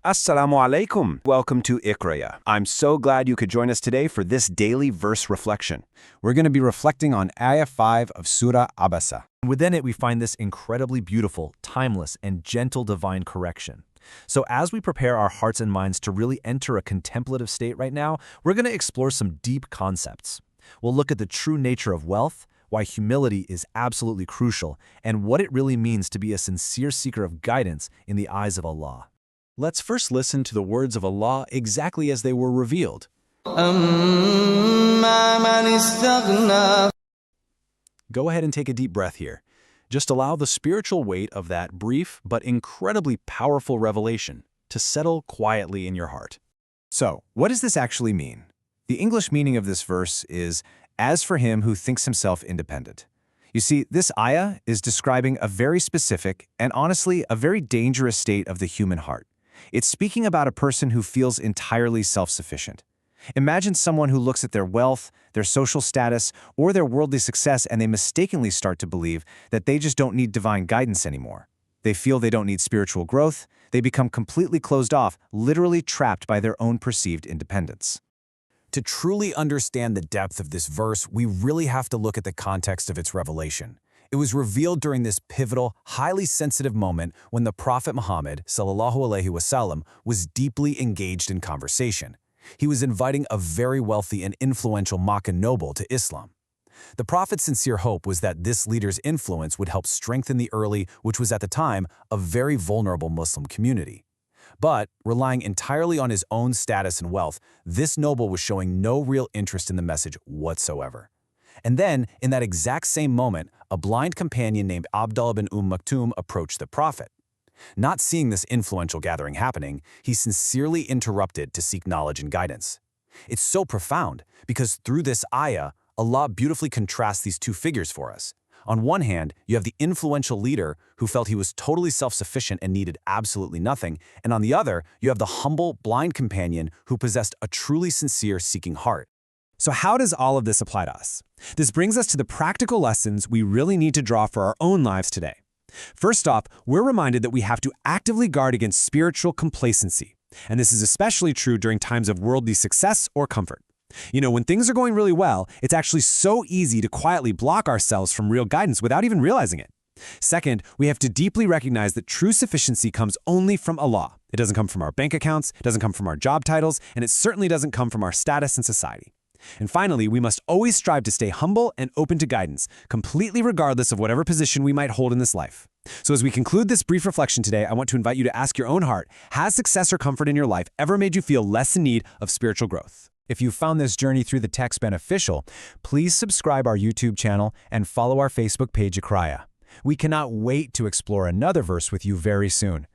Assalamu alaikum. Welcome to Iqrayah. I'm so glad you could join us today for this daily verse reflection. We're going to be reflecting on Ayah 5 of Surah Abasa. Within it, we find this incredibly beautiful, timeless, and gentle divine correction. So as we prepare our hearts and minds to really enter a contemplative state right now, we're going to explore some deep concepts. We'll look at the true nature of wealth, why humility is absolutely crucial, and what it really means to be a sincere seeker of guidance in the eyes of Allah. Let's first listen to the words of Allah exactly as they were revealed. Go ahead and take a deep breath here. Just allow the spiritual weight of that brief but incredibly powerful revelation to settle quietly in your heart. So, what does this actually mean? The English meaning of this verse is, "As for him who thinks himself independent." You see, this ayah is describing a very specific and honestly a very dangerous state of the human heart. It's speaking about a person who feels entirely self-sufficient. Imagine someone who looks at their wealth, their social status, or their worldly success and they mistakenly start to believe that they just don't need divine guidance anymore. They feel they don't need spiritual growth, they become completely closed off, literally trapped by their own perceived independence. To truly understand the depth of this verse, we really have to look at the context of its revelation. It was revealed during this pivotal, highly sensitive moment when the Prophet Muhammad ﷺ was deeply engaged in conversation. He was inviting a very wealthy and influential Makkah noble to Islam. The Prophet's sincere hope was that this leader's influence would help strengthen the early, which was at the time, a very vulnerable Muslim community. But, relying entirely on his own status and wealth, this noble was showing no real interest in the message whatsoever. And then, in that exact same moment, a blind companion named Abdullah bin Maktoum approached the Prophet. Not seeing this influential gathering happening, he sincerely interrupted to seek knowledge and guidance. It's so profound, because through this ayah, Allah beautifully contrasts these two figures for us. On one hand, you have the influential leader who felt he was totally self-sufficient and needed absolutely nothing, and on the other, you have the humble, blind companion who possessed a truly sincere, seeking heart. So how does all of this apply to us? This brings us to the practical lessons we really need to draw for our own lives today. First off, we're reminded that we have to actively guard against spiritual complacency. And this is especially true during times of worldly success or comfort. You know, when things are going really well, it's actually so easy to quietly block ourselves from real guidance without even realizing it. Second, we have to deeply recognize that true sufficiency comes only from Allah. It doesn't come from our bank accounts, it doesn't come from our job titles, and it certainly doesn't come from our status in society. And finally, we must always strive to stay humble and open to guidance, completely regardless of whatever position we might hold in this life. So as we conclude this brief reflection today, I want to invite you to ask your own heart, has success or comfort in your life ever made you feel less in need of spiritual growth? If you found this journey through the text beneficial, please subscribe our YouTube channel and follow our Facebook page Iqrayah. We cannot wait to explore another verse with you very soon.